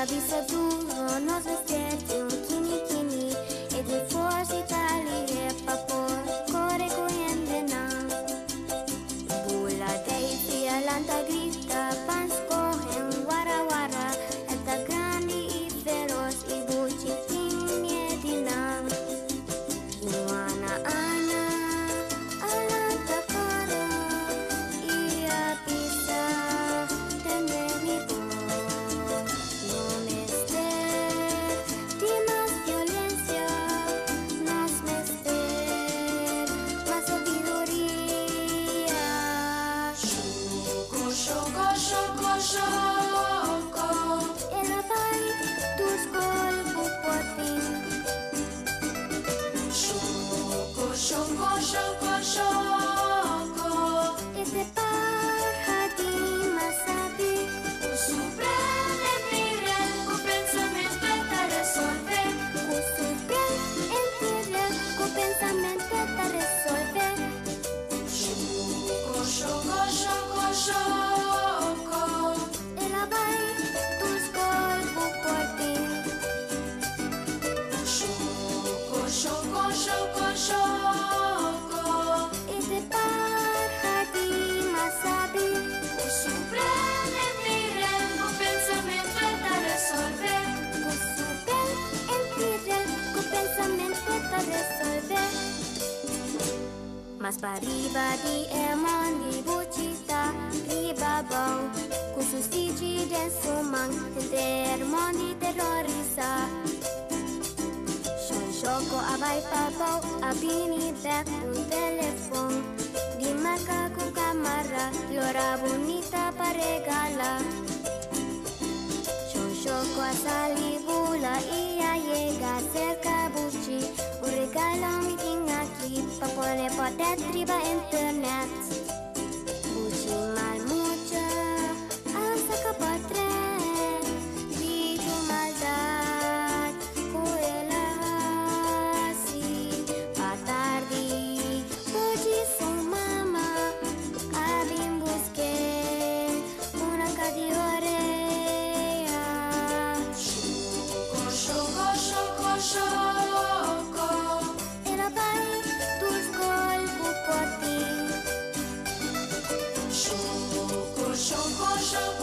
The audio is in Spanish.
visa duro, nos vestiti un chini chini e due forze tali e papor, core coiende na. Bula dei fia lanta grita, pans cohen wara wara, eta grandi e feroz e buci tini e dinam. Iwana ana, alanta cara, ia pisa, tenemi bon. No mester, di más violencia, más mester, más sabiduría. Shoko, shoko, shoko, shoko. Ela vai tus golpes por fin. Shoko, shoko, shoko, shoko. Este paradigma más sabe, Supreme miren, o pensamento está resolver. o surpreender, con pensamiento te resolver. Shoko, shoko, shoko, shoko. Ela vai tus golpes por fin. Shoko, shoko, shoko, shoko. Este paradigma sabe, O supreme miren, o pensamento está resolver. o surpreender, con pensamiento te resolver. Mas para arriba di emon di bucita, riba bom, com suicídio de sumang, ter mon di terroriza. Shon shoko abay papaw, abini back to telephone. Di marca con cámara, lora bonita para regala. Shon shoko asalibula, ia llega cerca buchi. Un regalo mi ting aquí, pa poner poder triba internet. Buchi mal mucha, avanza capatre. Vi tu maldad, cuela así. Pa tardi, buchi su mama, abin busque una cadiorea. Shoko, shoko, shoko, shoko. Ela vai tus golpes por ti. Shoko, shoko, shoko.